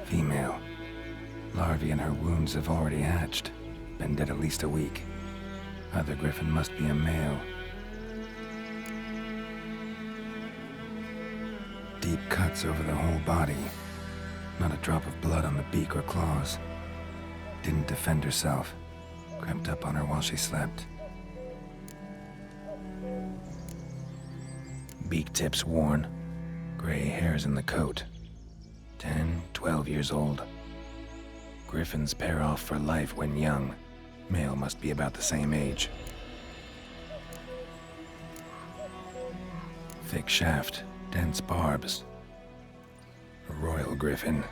Female. Larvae in her wounds have already hatched. Been dead at least a week. Other griffin must be a male. Deep cuts over the whole body. Not a drop of blood on the beak or claws. Didn't defend herself. Crept up on her while she slept. Beak tips worn. Gray hairs in the coat. 10, 12 years old. Griffins pair off for life when young. Male must be about the same age. Thick shaft, dense barbs. A royal griffin.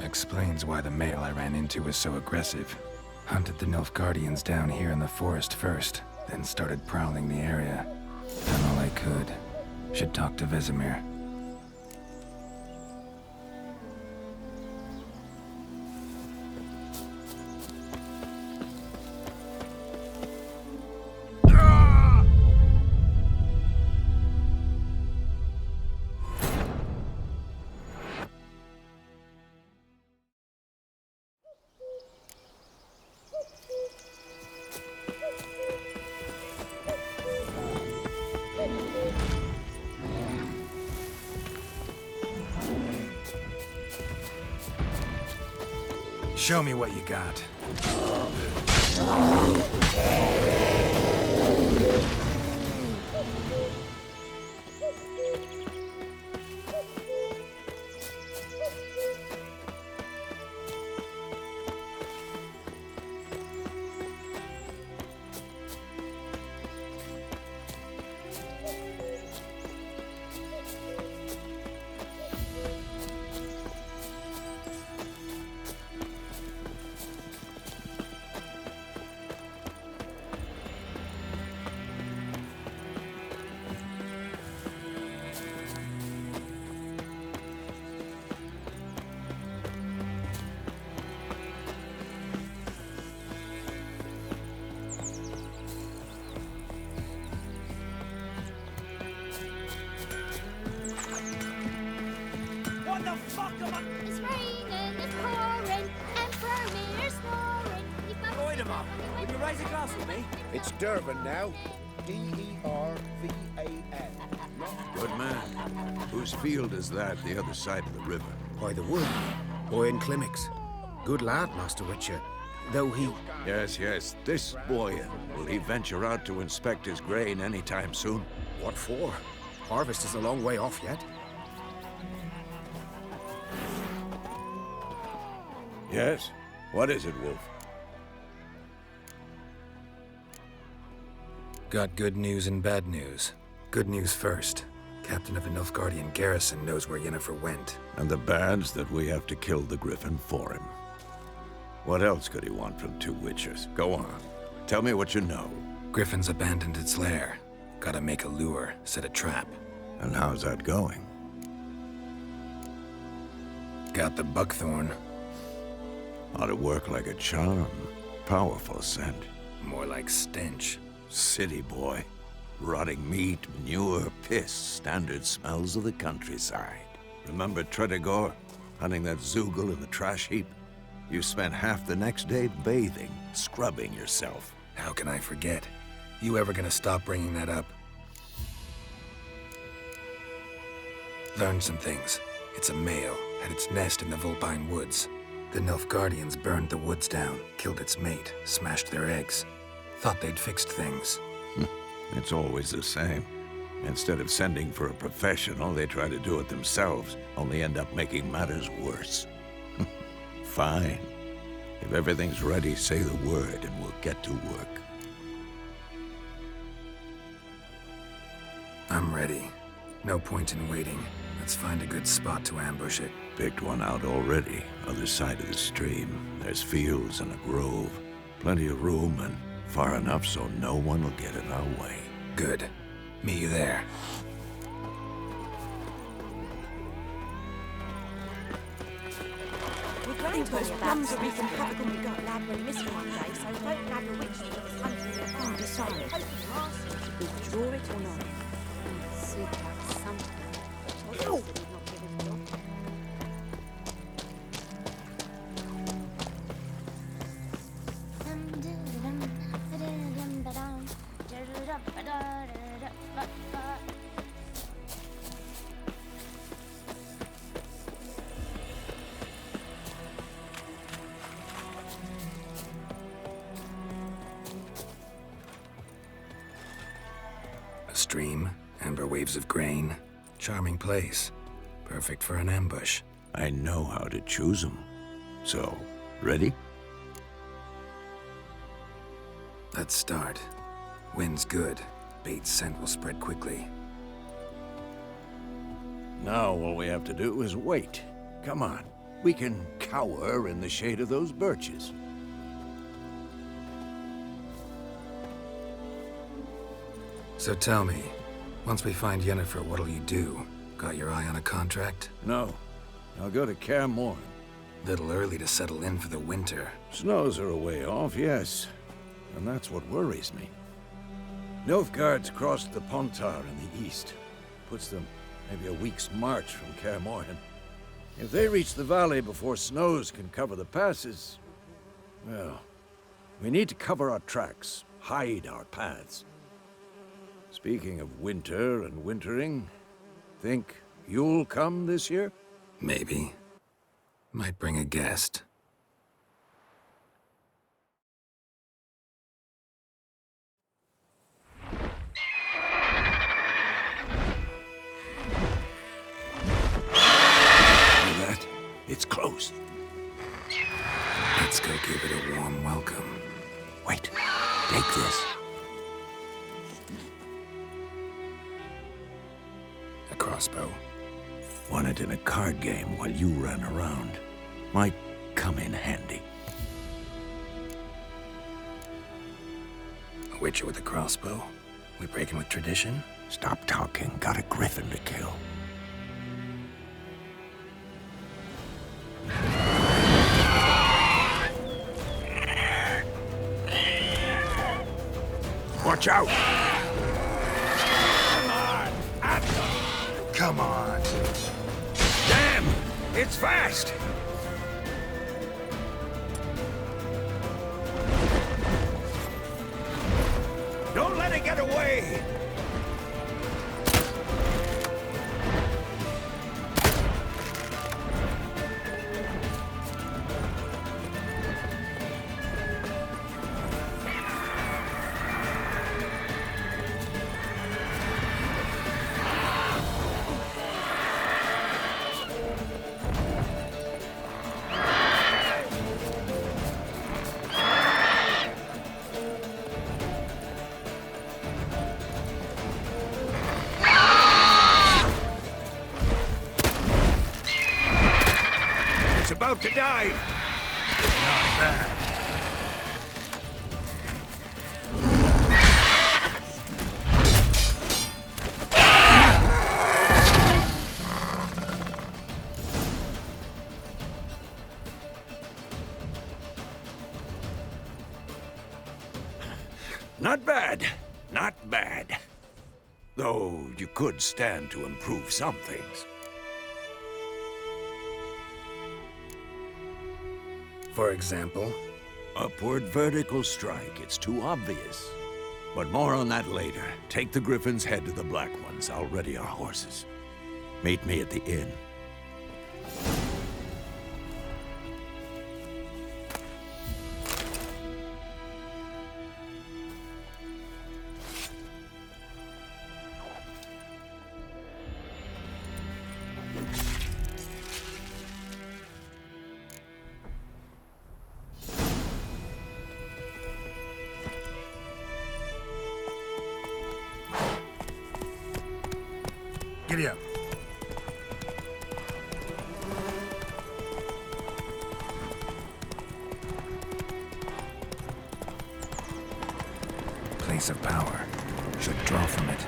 Explains why the male I ran into was so aggressive. Hunted the Nilfgaardians down here in the forest first, then started prowling the area. Done all I could. Should talk to Vesemir. Show me what you got. It's raining, it's pouring, and Vermeer's snoring. Avoid him up. Will you raise a glass with me? It's Dervan now. D-E-R-V-A-N. Good man. Whose field is that, the other side of the river? By the wood. Owen Climmix. Good lad, Master Witcher. Though he... Yes, yes. This boy, will he venture out to inspect his grain anytime soon? What for? Harvest is a long way off yet. Yes? What is it, Wolf? Got good news and bad news. Good news first. Captain of a Nilfgaardian garrison knows where Yennefer went. And the bad's that we have to kill the Griffin for him. What else could he want from two Witchers? Go on. Tell me what you know. Griffin's abandoned its lair. Gotta make a lure, set a trap. And how's that going? Got the buckthorn. Ought to work like a charm. Powerful scent. More like stench. City boy. Rotting meat, manure, piss. Standard smells of the countryside. Remember Tredegor? Hunting that Zoogle in the trash heap? You spent half the next day bathing, scrubbing yourself. How can I forget? You ever gonna stop bringing that up? Learned some things. It's a male, had its nest in the Vulpine Woods. The Nilfgaardians burned the woods down, killed its mate, smashed their eggs. Thought they'd fixed things. It's always the same. Instead of sending for a professional, they try to do it themselves, only end up making matters worse. Fine. If everything's ready, say the word and we'll get to work. I'm ready. No point in waiting. Let's find a good spot to ambush it. Picked one out already, other side of the stream. There's fields and a grove. Plenty of room and far enough so no one will get in our way. Good. Meet you there. We'll Nothing puts plums of wreath and havoc on the gut lad when miss one day, so don't nab a witch that was hunting their farm. Decide. Hoping your arse should we draw it or not. Suit like something. Told us that he'd not give his job. A stream, amber waves of grain. Charming place. Perfect for an ambush. I know how to choose them. So, ready? Let's start. Wind's good. Bait's scent will spread quickly. Now all we have to do is wait. Come on. We can cower in the shade of those birches. So tell me, once we find Yennefer, what'll you do? Got your eye on a contract? No. I'll go to Kaer Morhen. Little early to settle in for the winter. Snows are a way off, yes. And that's what worries me. Nilfgaard's crossed the Pontar in the east. Puts them maybe a week's march from Kaer Morhen. If they reach the valley before snows can cover the passes, well, we need to cover our tracks, hide our paths. Speaking of winter and wintering, think you'll come this year? Maybe. Might bring a guest. That? It's close. Let's go give it a warm welcome. Wait, take this. A crossbow. Won it in a card game while you ran around. Might come in handy. A witcher with a crossbow? We breaking with tradition? Stop talking. Got a griffin to kill. Watch out! Come on! Atla! Come on! Damn! It's fast! Don't let it get away! About to die. Not bad. Not bad. Not bad. Though you could stand to improve some things. For example? Upward vertical strike. It's too obvious. But more on that later. Take the Griffin's head to the Black Ones. I'll ready our horses. Meet me at the inn. Giddy up. Place of power. Should draw from it.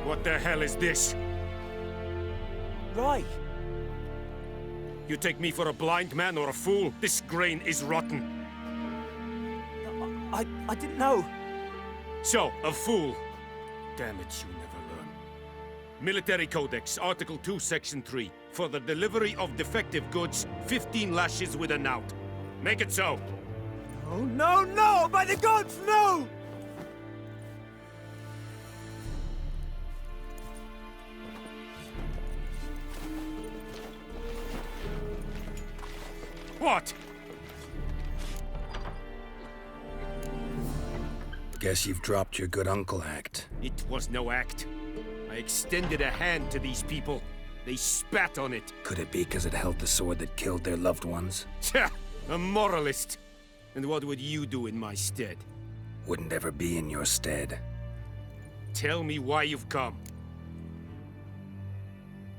What the hell is this? Right. You take me for a blind man or a fool? This grain is rotten. I didn't know. So, a fool. Damn it, you never learn. Military Codex, Article 2, Section 3. For the delivery of defective goods, 15 lashes with a knout. Make it so. Oh, no, no! By the gods, no! What? Guess you've dropped your good uncle act. It was no act. I extended a hand to these people. They spat on it. Could it be because it held the sword that killed their loved ones? Tja, a moralist. And what would you do in my stead? Wouldn't ever be in your stead. Tell me why you've come.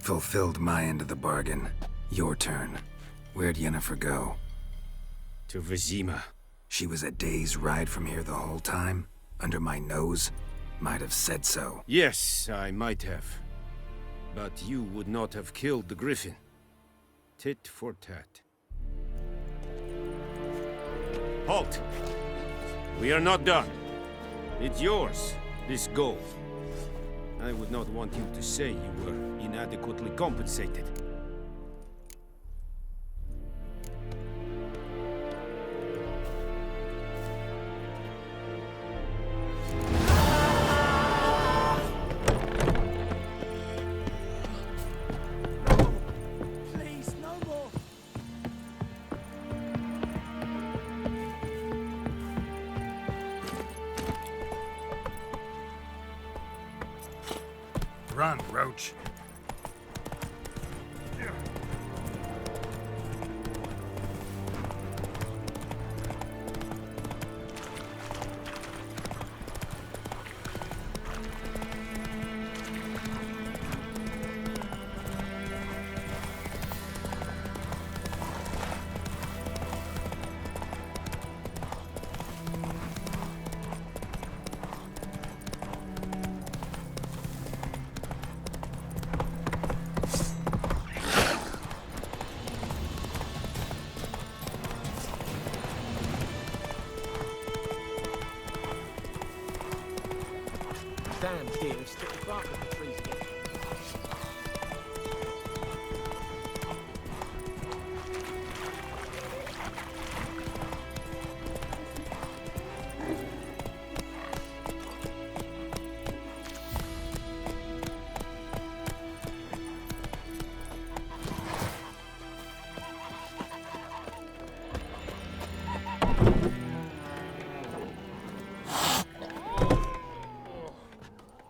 Fulfilled my end of the bargain. Your turn. Where'd Yennefer go? To Vizima. She was a day's ride from here the whole time? Under my nose? Might have said so. Yes, I might have. But you would not have killed the griffin. Tit for tat. Halt! We are not done. It's yours, this gold. I would not want you to say you were inadequately compensated. Please, no more. Run, Roach. Damn deer, stick the bark on the trees again.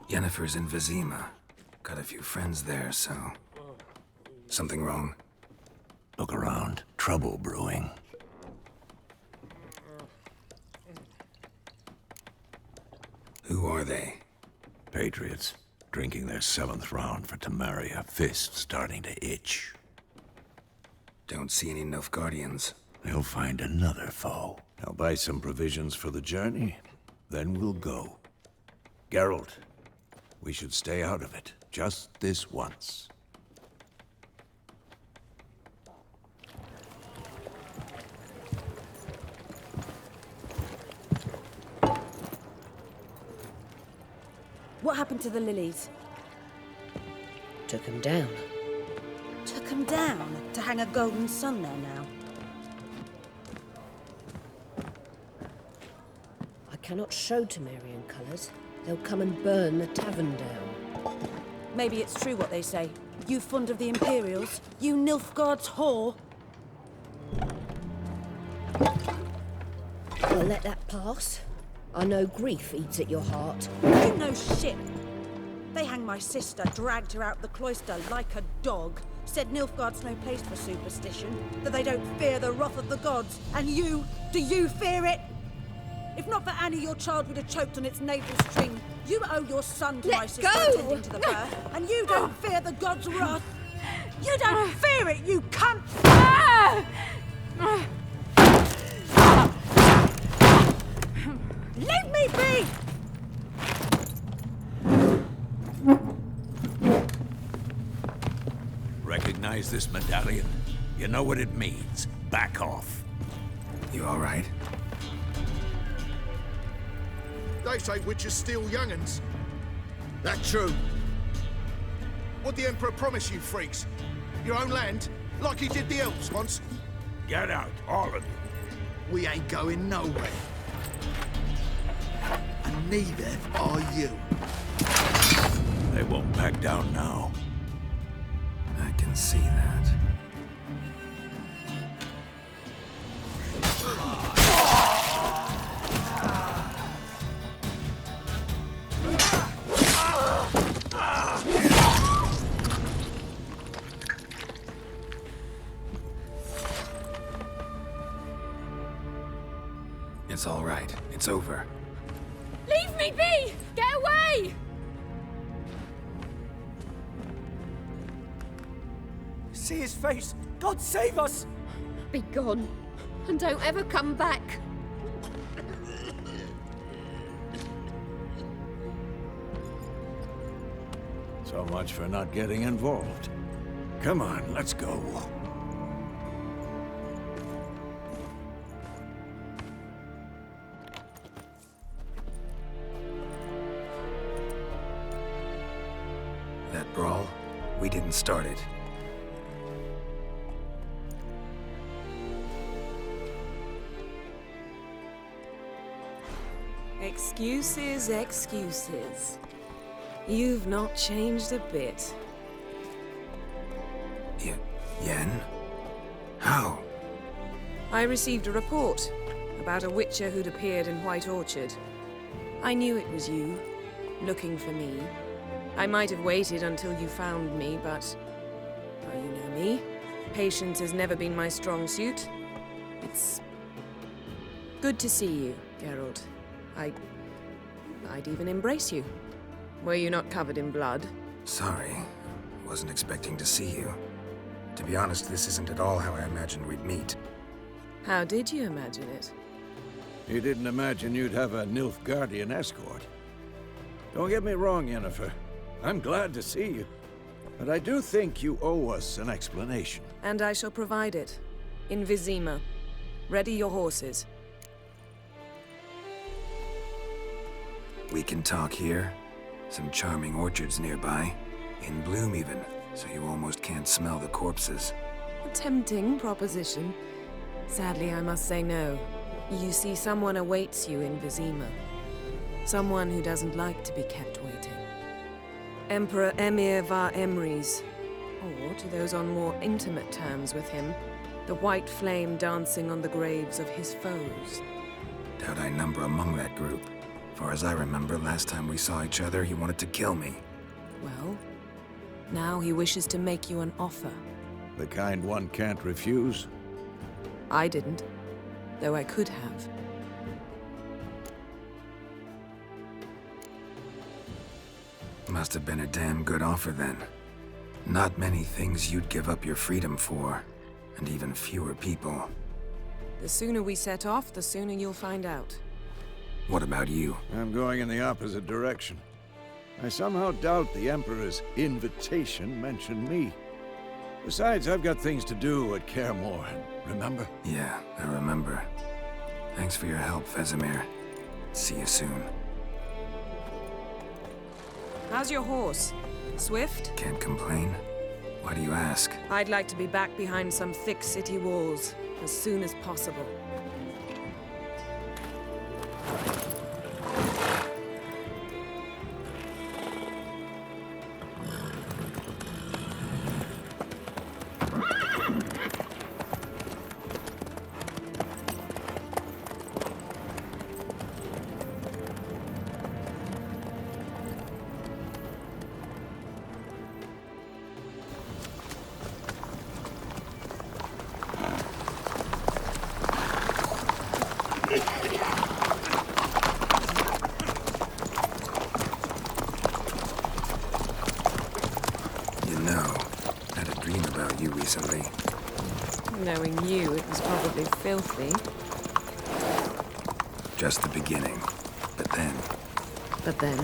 Yennefer's in Vizima. Got a few friends there, so... Something wrong? Look around. Trouble brewing. Who are they? Patriots. Drinking their 7th round for Temeria. Fist starting to itch. Don't see any Nilfgaardians. They'll find another foe. I'll buy some provisions for the journey. Then we'll go. Geralt, we should stay out of it. Just this once. What happened to the lilies? Took him down. Took them down to hang a golden sun there now. I cannot show Temerian colours. They'll come and burn the tavern down. Maybe it's true what they say. You fond of the Imperials? You Nilfgaard's whore? I'll let that pass. I know grief eats at your heart. You know shit. They hanged my sister, dragged her out the cloister like a dog. Said Nilfgaard's no place for superstition, that they don't fear the wrath of the gods. And you, do you fear it? If not for Annie, your child would have choked on its navel string. You owe your son to my sister attending to the birth, and you don't fear the gods' wrath. You don't fear it, you cunt! recognize this medallion? You know what it means. Back off. You all right? They say witches steal young'uns. That true? What the Emperor promise you, freaks? Your own land? Like he did the elves once? Get out, all of you. We ain't going nowhere. And neither are you. They won't back down now. I can see that. It's all right. It's over. Leave me be! Get away! See his face! God save us! Be gone, and don't ever come back. So much for not getting involved. Come on, let's go. That brawl, we didn't start it. Excuses, excuses. You've not changed a bit. Yen? How? I received a report about a witcher who'd appeared in White Orchard. I knew it was you, looking for me. I might have waited until you found me, but... well, you know me. Patience has never been my strong suit. It's... good to see you, Geralt. I'd even embrace you. Were you not covered in blood? Sorry. Wasn't expecting to see you. To be honest, this isn't at all how I imagined we'd meet. How did you imagine it? You didn't imagine you'd have a Nilfgaardian escort. Don't get me wrong, Yennefer. I'm glad to see you. But I do think you owe us an explanation. And I shall provide it. In Vizima. Ready your horses. We can talk here. Some charming orchards nearby. In bloom even, so you almost can't smell the corpses. A tempting proposition. Sadly, I must say no. You see, someone awaits you in Vizima. Someone who doesn't like to be kept waiting. Emperor Emir var Emreis. Or, to those on more intimate terms with him, the white flame dancing on the graves of his foes. Doubt I number among that group. Far as I remember, last time we saw each other, he wanted to kill me. Well, now he wishes to make you an offer. The kind one can't refuse. I didn't, though I could have. Must have been a damn good offer then. Not many things you'd give up your freedom for, and even fewer people. The sooner we set off, the sooner you'll find out. What about you? I'm going in the opposite direction. I somehow doubt the Emperor's invitation mentioned me. Besides, I've got things to do at Kaer Morhen, remember? Yeah, I remember. Thanks for your help, Vesemir. See you soon. How's your horse? Swift? Can't complain. Why do you ask? I'd like to be back behind some thick city walls as soon as possible. Recently. Knowing you, it was probably filthy. Just the beginning. But then... But then...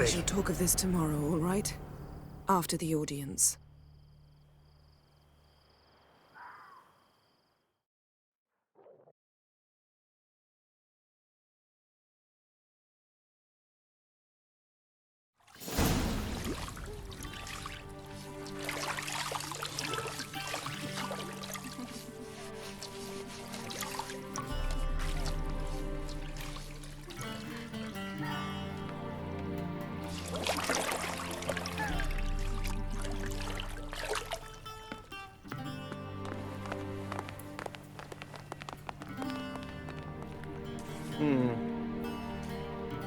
shall talk of this tomorrow, all right? After the audience.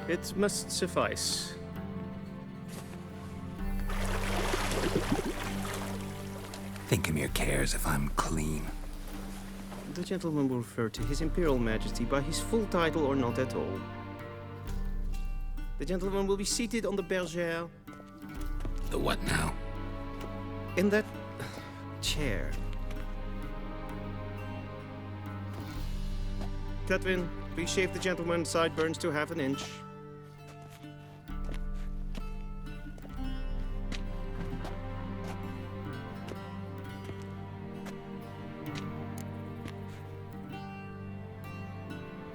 It must suffice. Thinkamere cares if I'm clean. The gentleman will refer to His Imperial Majesty by his full title or not at all. The gentleman will be seated on the bergère. The what now? In that chair. Catwin, please shave the gentleman's sideburns to half an inch.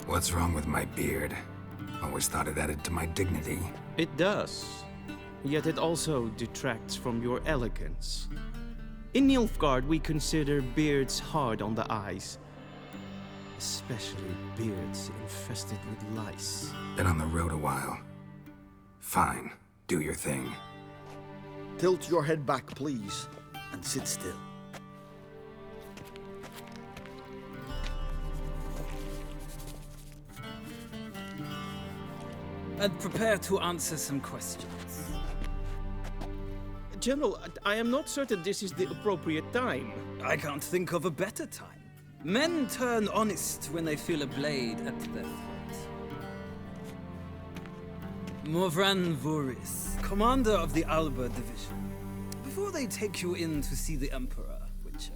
What's wrong with my beard? Always thought it added to my dignity. It does. Yet it also detracts from your elegance. In Nilfgaard, we consider beards hard on the eyes. Especially beards infested with lice. Been on the road a while. Fine. Do your thing. Tilt your head back, please, and sit still. And prepare to answer some questions. General, I am not certain this is the appropriate time. I can't think of a better time. Men turn honest when they feel a blade at their throat. Morvran Voorhis, commander of the Alba Division. Before they take you in to see the Emperor, Witcher,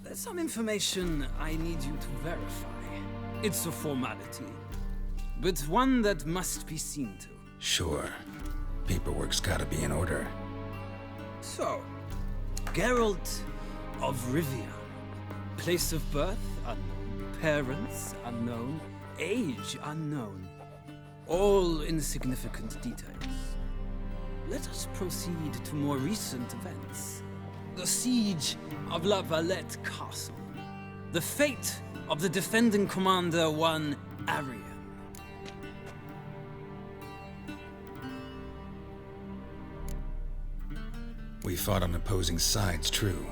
there's some information I need you to verify. It's a formality, but one that must be seen to. Sure. Paperwork's gotta be in order. So, Geralt of Rivia. Place of birth unknown. Parents unknown. Age unknown. All insignificant details. Let us proceed to more recent events. The siege of La Valette Castle. The fate of the defending commander, one Arian. We fought on opposing sides, true.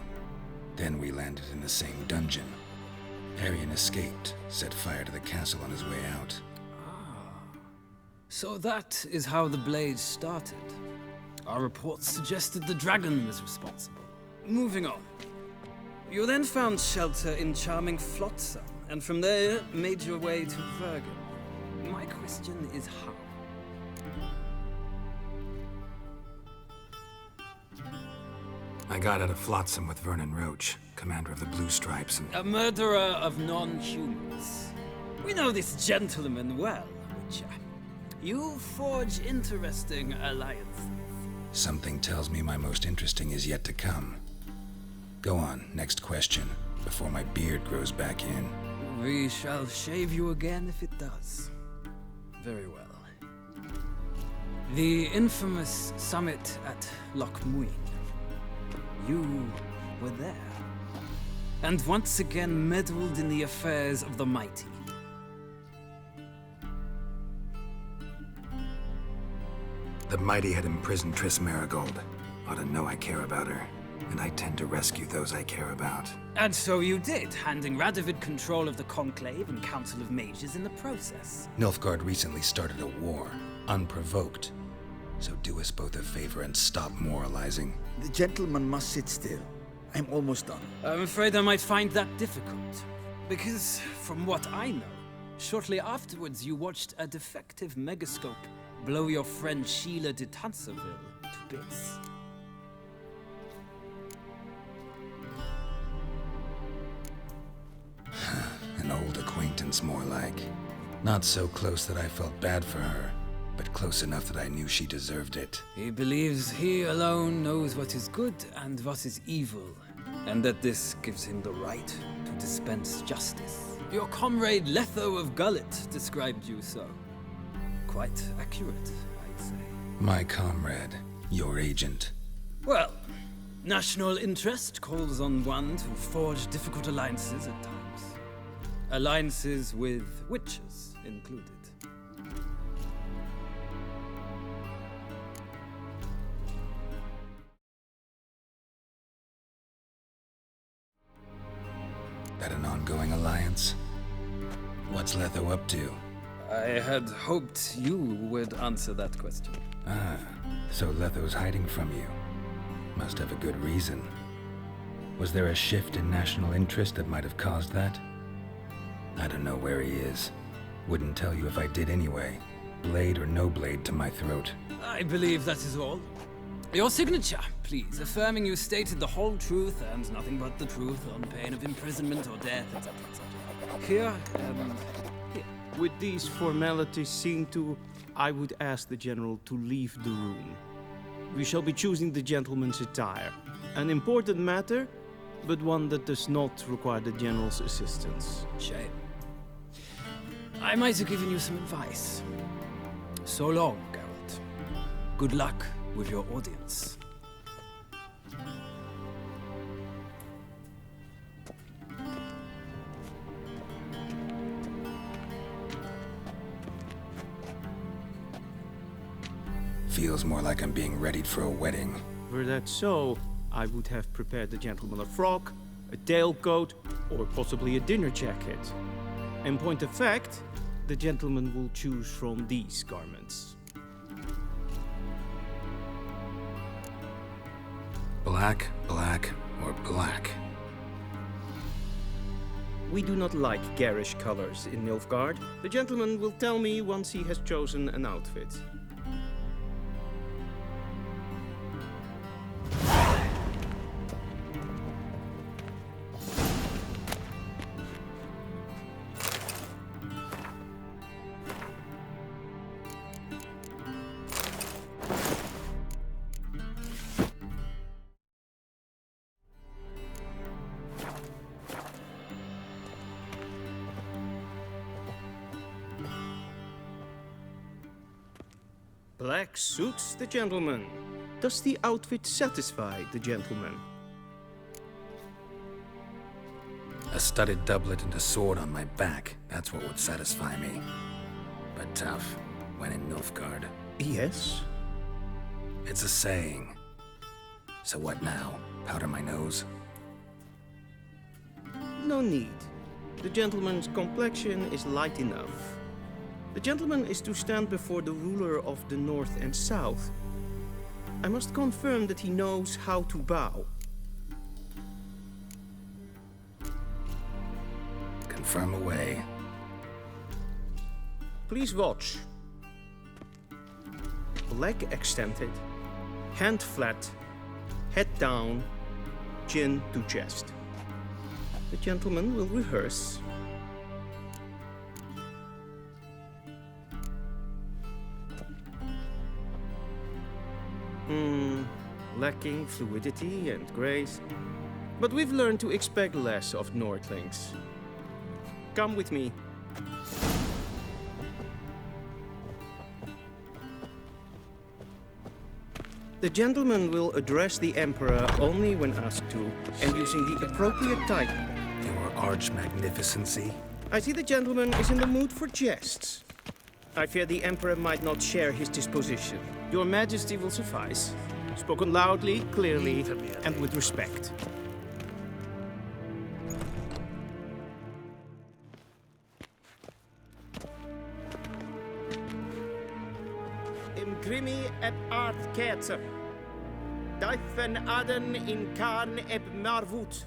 Then we landed in the same dungeon. Arian escaped, set fire to the castle on his way out. So that is how the Blade started. Our reports suggested the dragon was responsible. Moving on. You then found shelter in charming Flotsam, and from there made your way to Vergen. My question is how? I got out of Flotsam with Vernon Roach, commander of the Blue Stripes, and... A murderer of non-humans. We know this gentleman well, Witcher. You forge interesting alliances. Something tells me my most interesting is yet to come. Go on, next question, before my beard grows back in. We shall shave you again if it does. Very well. The infamous summit at Loch Muin. You were there. And once again meddled in the affairs of the mighty. The mighty had imprisoned Triss Merigold. Ought to know I care about her, and I tend to rescue those I care about. And so you did, handing Radovid control of the Conclave and Council of Mages in the process. Nilfgaard recently started a war, unprovoked. So do us both a favor and stop moralizing. The gentleman must sit still. I'm almost done. I'm afraid I might find that difficult. Because, from what I know, shortly afterwards you watched a defective megascope blow your friend Sheila de Tanserville to bits. An old acquaintance, more like. Not so close that I felt bad for her, but close enough that I knew she deserved it. He believes he alone knows what is good and what is evil, and that this gives him the right to dispense justice. Your comrade Letho of Gullet described you so. Quite accurate, I'd say. My comrade, your agent. Well, national interest calls on one to forge difficult alliances at times. Alliances with witches included. That an ongoing alliance? What's Letho up to? I had hoped you would answer that question. Ah, so Letho's hiding from you. Must have a good reason. Was there a shift in national interest that might have caused that? I don't know where he is. Wouldn't tell you if I did anyway. Blade or no blade to my throat. I believe that is all. Your signature, please, affirming you stated the whole truth and nothing but the truth on pain of imprisonment or death, etc., etc. Here, here. With these formalities seen to, I would ask the General to leave the room. We shall be choosing the gentleman's attire. An important matter, but one that does not require the General's assistance. Shame. I might have given you some advice. So long, Geralt. Good luck with your audience. Feels more like I'm being readied for a wedding. Were that so, I would have prepared the gentleman a frock, a tailcoat, or possibly a dinner jacket. In point of fact, the gentleman will choose from these garments. Black, black, or black? We do not like garish colors in Nilfgaard. The gentleman will tell me once he has chosen an outfit. Black suits the gentleman. Does the outfit satisfy the gentleman? A studded doublet and a sword on my back. That's what would satisfy me. But tough, when in Nilfgaard. Yes. It's a saying. So what now? Powder my nose? No need. The gentleman's complexion is light enough. The gentleman is to stand before the ruler of the North and South. I must confirm that he knows how to bow. Confirm away. Please watch. Leg extended, hand flat, head down, chin to chest. The gentleman will rehearse. Lacking fluidity and grace. But we've learned to expect less of Nordlings. Come with me. The gentleman will address the Emperor only when asked to, and using the appropriate title. Your arch-magnificency? I see the gentleman is in the mood for jests. I fear the Emperor might not share his disposition. Your Majesty will suffice. Spoken loudly, clearly, and with respect. Imgrimi eb art ketzer. Daifen aden in karn eb marvut.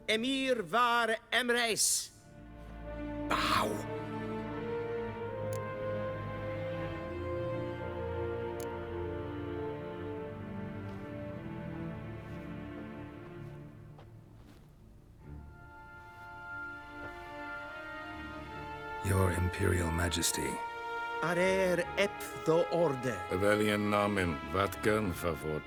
Emir var emreis. Bow! Your Imperial Majesty, Arer ep the orde. Welchen Namen? Wat gern favor?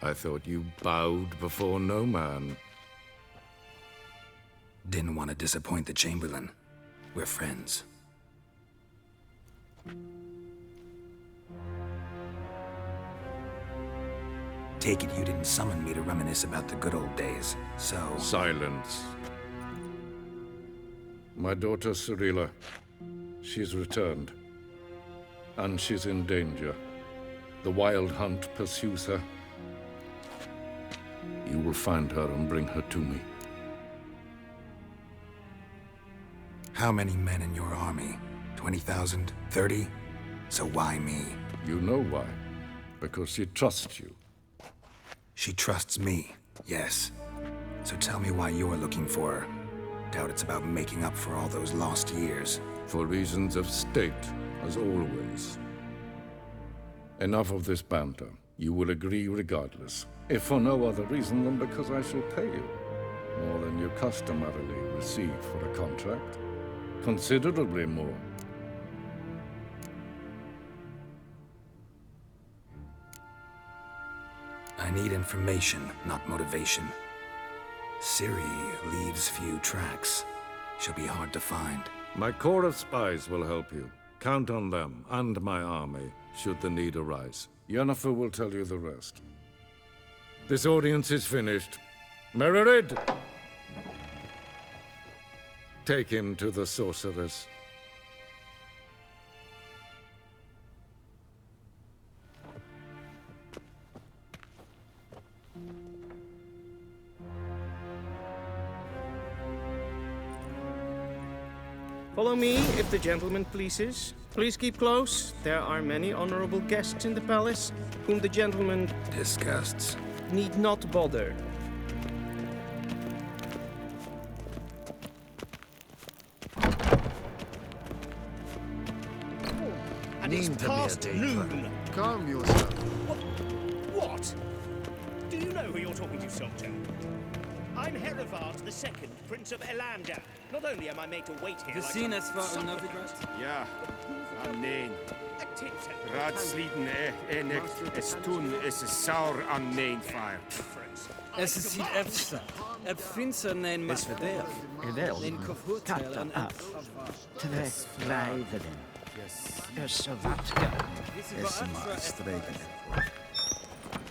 I thought you bowed before no man. Didn't want to disappoint the Chamberlain. We're friends. Take it you didn't summon me to reminisce about the good old days, so... Silence. My daughter Cirilla, she's returned. And she's in danger. The Wild Hunt pursues her. You will find her and bring her to me. How many men in your army? 20,000? 30? So why me? You know why. Because she trusts you. She trusts me, yes. So tell me why you're looking for her. Doubt it's about making up for all those lost years. For reasons of state, as always. Enough of this banter. You will agree regardless. If for no other reason than because I shall pay you. More than you customarily receive for a contract. Considerably more. I need information, not motivation. Ciri leaves few tracks. She'll be hard to find. My corps of spies will help you. Count on them, and my army, should the need arise. Yennefer will tell you the rest. This audience is finished. Mererid! Take him to the sorceress. Follow me, if the gentleman pleases. Please keep close. There are many honorable guests in the palace, whom the gentleman Disgusts. need not bother. And it's past noon. Calm yourself. What? Do you know who you're talking to, soldier? I'm Herivard II, Prince of Elandar. Not only am I made to wait here The like scene a as far son of a Novigrad? Ja, Amen. a tinter. Raadsliden enig es tun es saur aan mijn fire. Es is hier efsa. Eb finsa nein Es verderf, geweld, Nein kofurtel katten an ab, trek blijveren. Dus wat kan, es maar streken.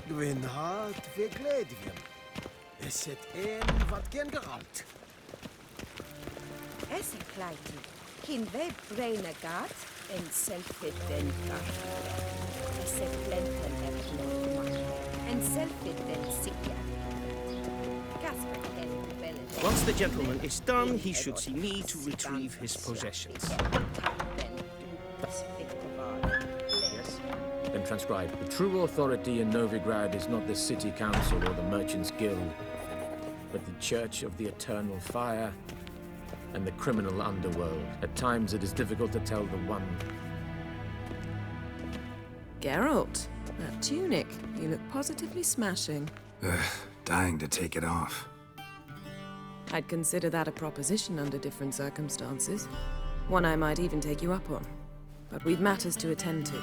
Gwyn hart vergledven. Es zit een wat gen geralt. Es is kleiti. Hin we braine gaat en selfit den gaat. Es is plenten en selfit den sikja. Casper en bellen. Once the gentleman is done, he should see me to retrieve his possessions. Then transcribe. The true authority in Novigrad is not the city council or the merchants' guild, but the Church of the Eternal Fire and the criminal underworld. At times it is difficult to tell the one. Geralt, that tunic. You look positively smashing. Dying to take it off. I'd consider that a proposition under different circumstances. One I might even take you up on. But we've matters to attend to.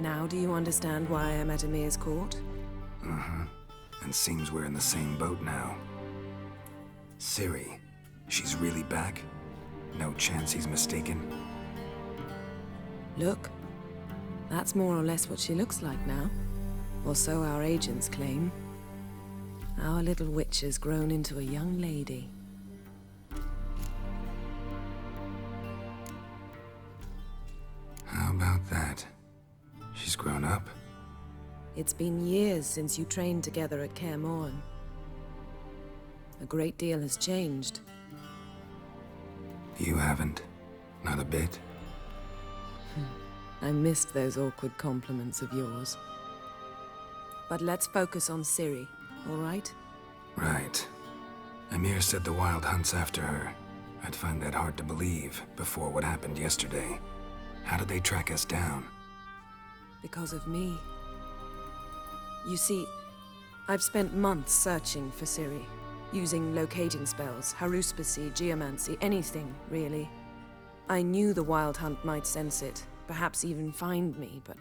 Now do you understand why I'm at Emir's court? Uh-huh. And seems we're in the same boat now. Ciri, she's really back? No chance he's mistaken? Look, that's more or less what she looks like now. Or so our agents claim. Our little witch has grown into a young lady. How about that? She's grown up? It's been years since you trained together at Kaer Morhen. A great deal has changed. You haven't? Not a bit? I missed those awkward compliments of yours. But let's focus on Ciri, all right? Right. Emir said the Wild Hunt's after her. I'd find that hard to believe before what happened yesterday. How did they track us down? Because of me. You see, I've spent months searching for Ciri, using locating spells, haruspicy, geomancy, anything, really. I knew the Wild Hunt might sense it, perhaps even find me, but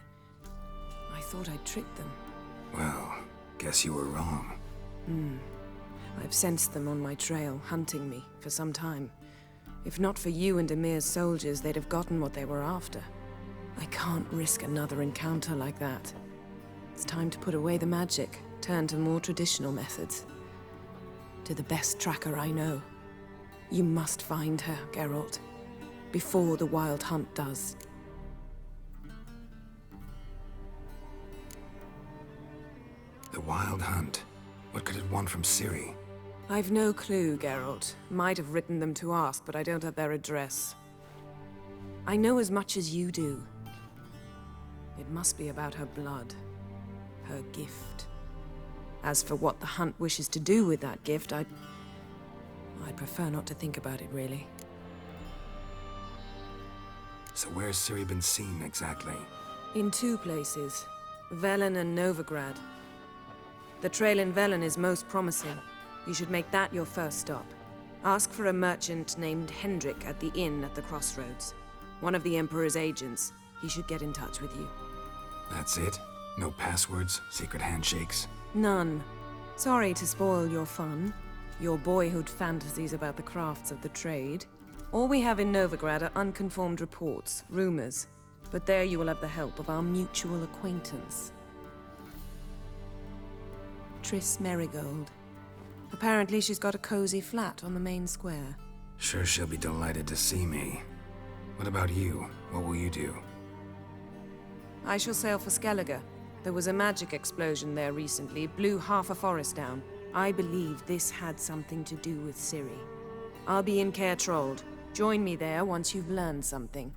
I thought I'd tricked them. Well, guess you were wrong. I've sensed them on my trail, hunting me, for some time. If not for you and Emir's soldiers, they'd have gotten what they were after. I can't risk another encounter like that. It's time to put away the magic, turn to more traditional methods. To the best tracker I know. You must find her, Geralt. Before the Wild Hunt does. The Wild Hunt? What could it want from Ciri? I've no clue, Geralt. Might have written them to ask, but I don't have their address. I know as much as you do. It must be about her blood. Her gift. As for what the Hunt wishes to do with that gift, I'd prefer not to think about it, really. So where's Ciri been seen, exactly? In 2 places. Velen and Novigrad. The trail in Velen is most promising. You should make that your first stop. Ask for a merchant named Hendrik at the inn at the crossroads. One of the Emperor's agents. He should get in touch with you. That's it? No passwords, secret handshakes? None. Sorry to spoil your fun. Your boyhood fantasies about the crafts of the trade. All we have in Novigrad are unconfirmed reports, rumors. But there you will have the help of our mutual acquaintance. Triss Merigold. Apparently she's got a cozy flat on the main square. Sure she'll be delighted to see me. What about you? What will you do? I shall sail for Skellige. There was a magic explosion there recently, blew half a forest down. I believe this had something to do with Ciri. I'll be in Caer Trolde. Join me there once you've learned something.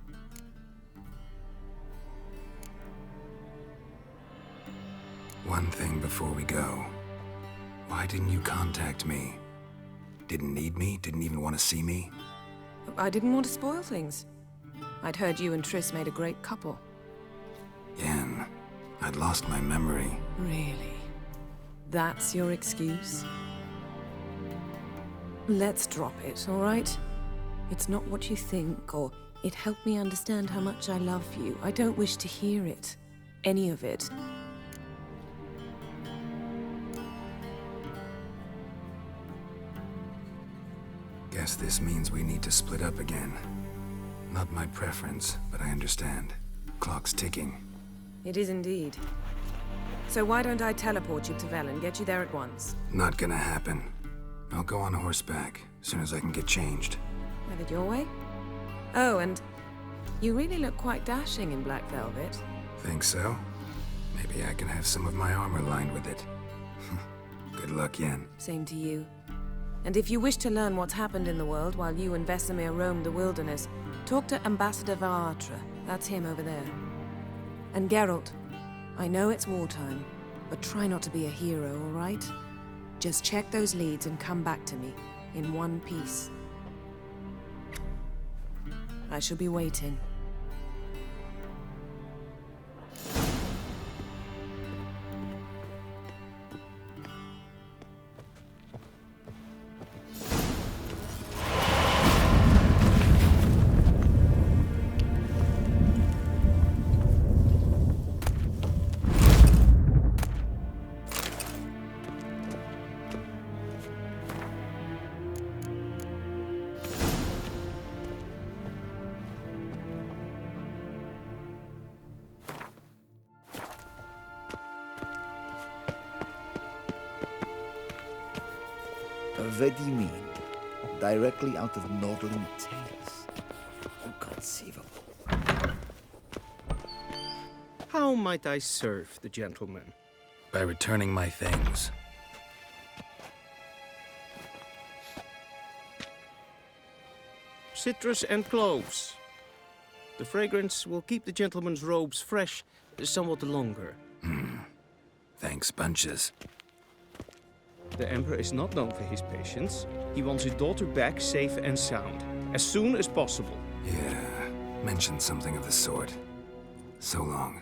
One thing before we go. Why didn't you contact me? Didn't need me? Didn't even want to see me? I didn't want to spoil things. I'd heard you and Triss made a great couple. Yen, I'd lost my memory. Really? That's your excuse? Let's drop it, all right? It's not what you think, or it helped me understand how much I love you. I don't wish to hear it. Any of it. Guess this means we need to split up again. Not my preference, but I understand. Clock's ticking. It is indeed. So why don't I teleport you to Velen, get you there at once? Not gonna happen. I'll go on horseback, as soon as I can get changed. Have it your way? Oh, and you really look quite dashing in black velvet. Think so? Maybe I can have some of my armor lined with it. Good luck, Yen. Same to you. And if you wish to learn what's happened in the world while you and Vesemir roamed the wilderness, talk to Ambassador Varatra. That's him over there. And Geralt, I know it's wartime, but try not to be a hero, all right? Just check those leads and come back to me, in one piece. I shall be waiting. What do you mean? Directly out of Nordling Tales? Inconceivable. How might I serve the gentleman? By returning my things. Citrus and cloves. The fragrance will keep the gentleman's robes fresh somewhat longer. Thanks, bunches. The Emperor is not known for his patience. He wants his daughter back safe and sound, as soon as possible. Yeah, mentioned something of the sort. So long.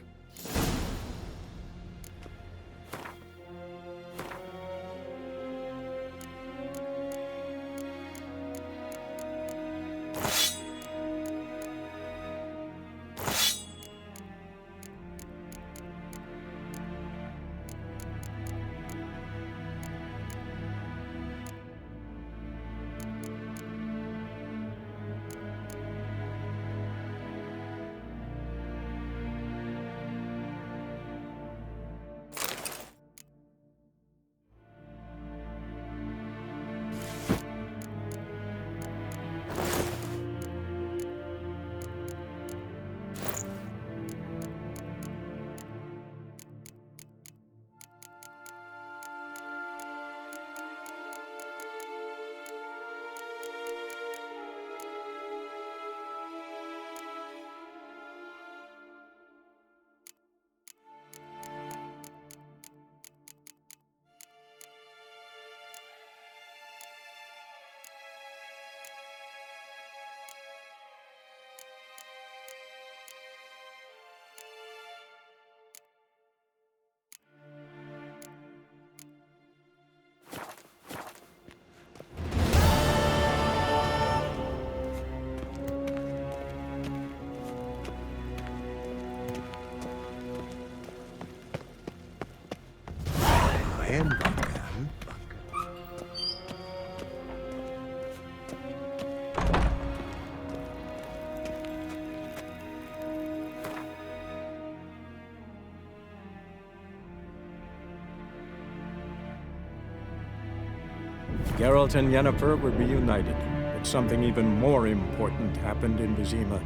Geralt and Yennefer were reunited, but something even more important happened in Vizima.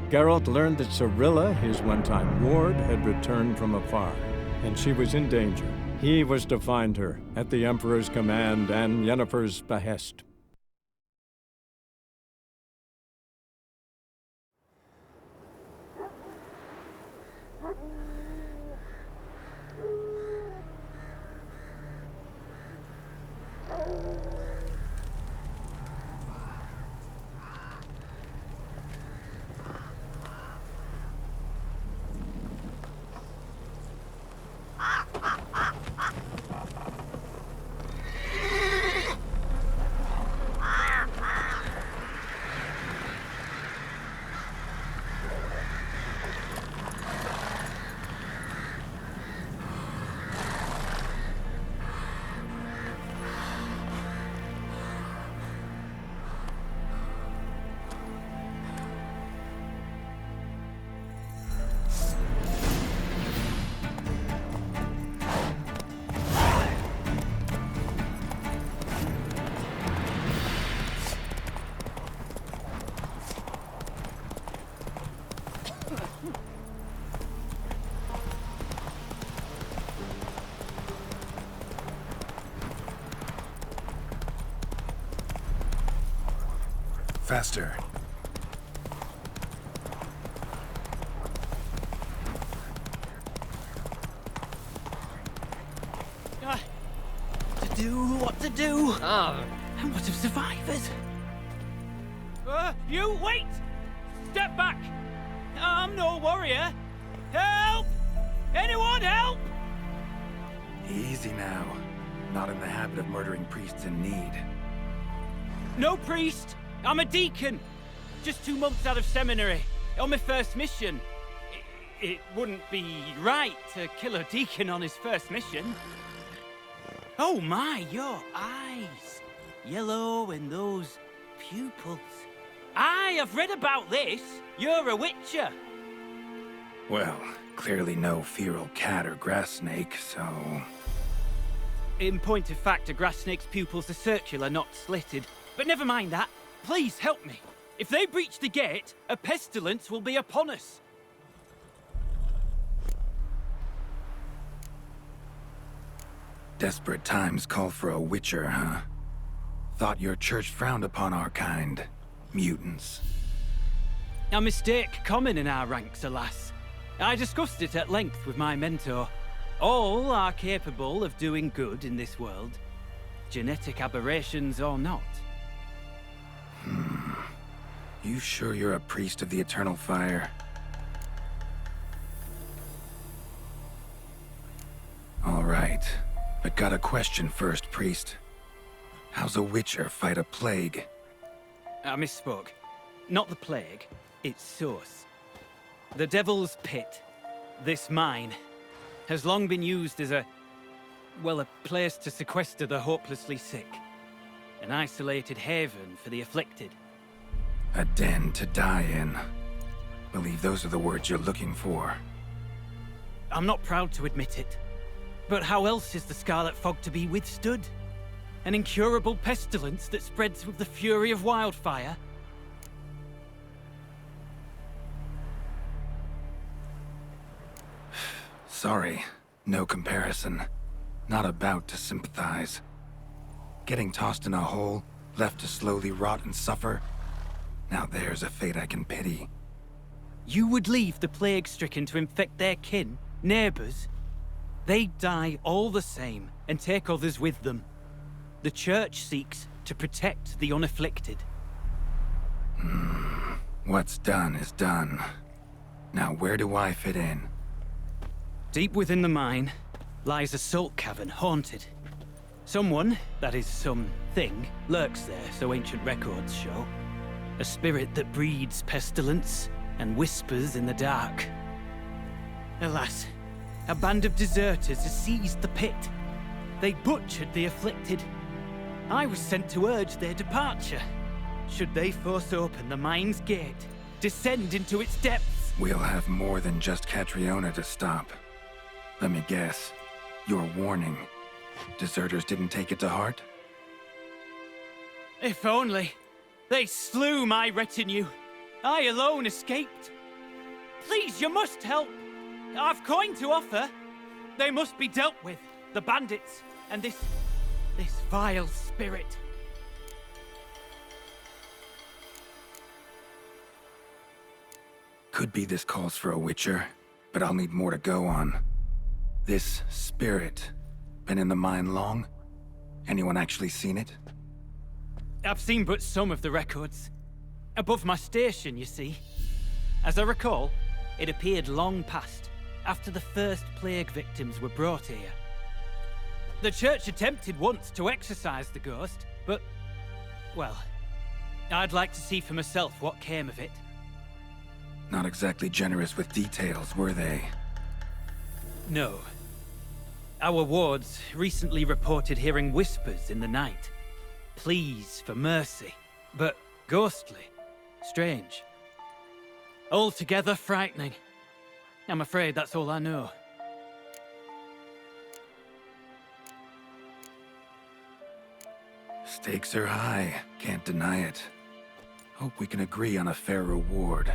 Geralt learned that Cirilla, his one-time ward, had returned from afar, and she was in danger. He was to find her, at the Emperor's command and Yennefer's behest. Faster. What to do? And what of survivors? You wait! Step back! I'm no warrior. Help! Anyone help? Easy now. Not in the habit of murdering priests in need. No priest. I'm a deacon. Just 2 months out of seminary. On my first mission. It wouldn't be right to kill a deacon on his first mission. Oh my, your eyes. Yellow and those pupils. I have read about this. You're a witcher. Well, clearly no feral cat or grass snake, so... In point of fact, a grass snake's pupils are circular, not slitted. But never mind that. Please help me. If they breach the gate, a pestilence will be upon us. Desperate times call for a witcher, huh? Thought your church frowned upon our kind. Mutants. A mistake common in our ranks, alas. I discussed it at length with my mentor. All are capable of doing good in this world. Genetic aberrations or not. You sure you're a priest of the Eternal Fire? All right, but got a question first, priest. How's a witcher fight a plague? I misspoke. Not the plague, its source. The Devil's Pit, this mine, has long been used as a place to sequester the hopelessly sick. An isolated haven for the afflicted. A den to die in. Believe those are the words you're looking for. I'm not proud to admit it. But how else is the Scarlet Fog to be withstood? An incurable pestilence that spreads with the fury of wildfire? Sorry, no comparison. Not about to sympathize. Getting tossed in a hole, left to slowly rot and suffer? Now there's a fate I can pity. You would leave the plague-stricken to infect their kin, neighbors? They die all the same, and take others with them. The Church seeks to protect the unafflicted. What's done is done. Now where do I fit in? Deep within the mine lies a salt cavern haunted. Someone, that is something, lurks there, so ancient records show. A spirit that breeds pestilence and whispers in the dark. Alas, a band of deserters has seized the pit. They butchered the afflicted. I was sent to urge their departure. Should they force open the mine's gate, descend into its depths... We'll have more than just Catriona to stop. Let me guess. Your warning. Deserters didn't take it to heart? If only. They slew my retinue. I alone escaped. Please, you must help. I've coin to offer. They must be dealt with. The bandits and this vile spirit. Could be this calls for a witcher, but I'll need more to go on. This spirit, been in the mine long? Anyone actually seen it? I've seen but some of the records. Above my station, you see. As I recall, it appeared long past, after the first plague victims were brought here. The church attempted once to exorcise the ghost, but, well, I'd like to see for myself what came of it. Not exactly generous with details, were they? No. Our wards recently reported hearing whispers in the night. Pleas for mercy, but ghostly, strange. Altogether frightening. I'm afraid that's all I know. Stakes are high, can't deny it. Hope we can agree on a fair reward.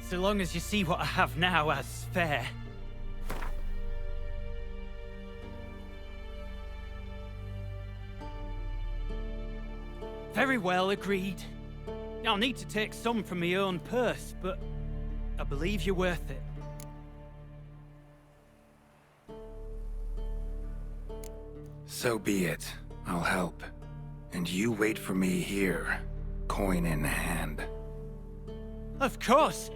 So long as you see what I have now as fair. Very well, agreed. I'll need to take some from my own purse, but I believe you're worth it. So be it. I'll help. And you wait for me here, coin in hand. Of course!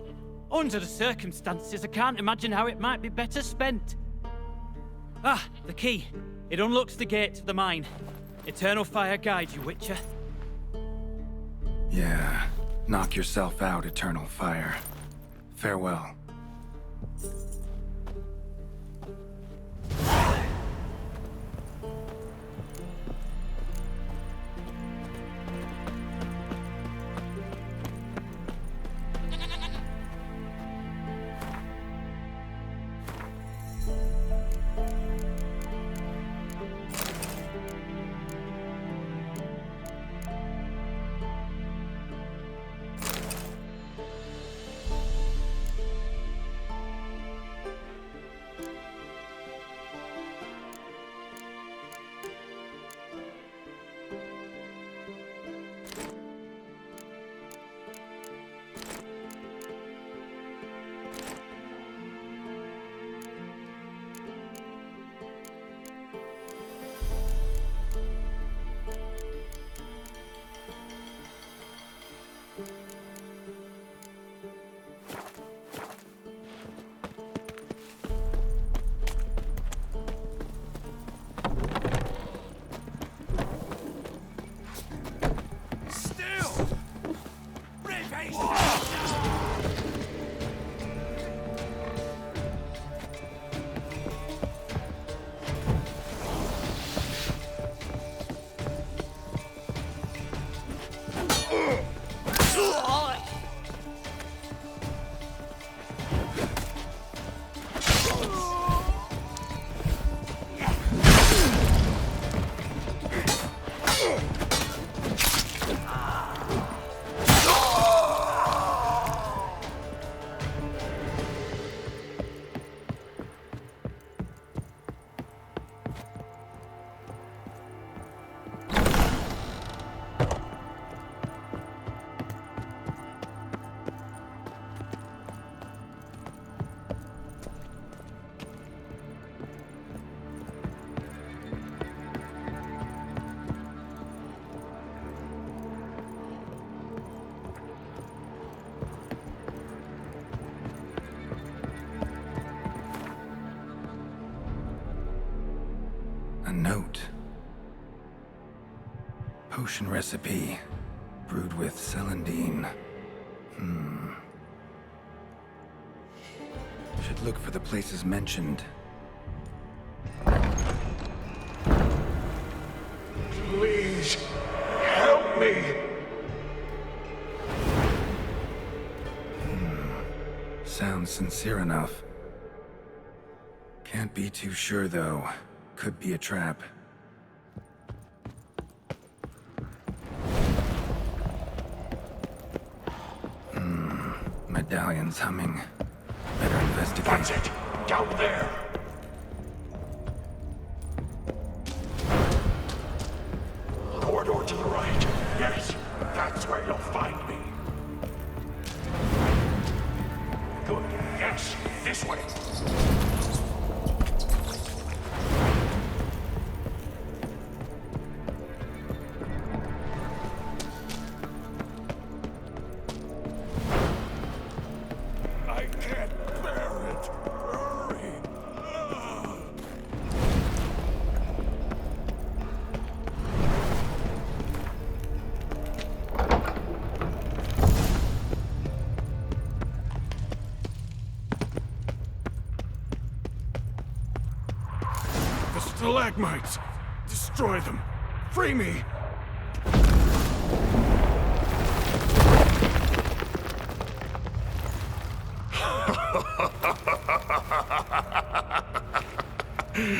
Under the circumstances, I can't imagine how it might be better spent. Ah, the key. It unlocks the gate to the mine. Eternal fire guide you, Witcher. Yeah, knock yourself out, Eternal Fire. Farewell. Note. Potion recipe. Brewed with celandine. Should look for the places mentioned. Please, help me! Sounds sincere enough. Can't be too sure, though. Could be a trap. medallion's humming. Better investigate. That's it. Down there. Corridor to the right. Yes, that's where you'll find me. Good. Yes, this way. I can't bear it. Hurry. The stalagmites! Destroy them! Free me!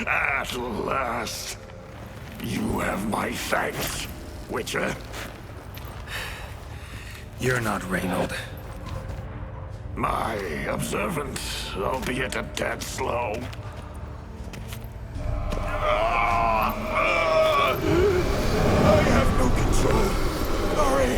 At last, you have my thanks, Witcher. You're not Reynold. My observant, albeit a tad slow. I have no control. Hurry!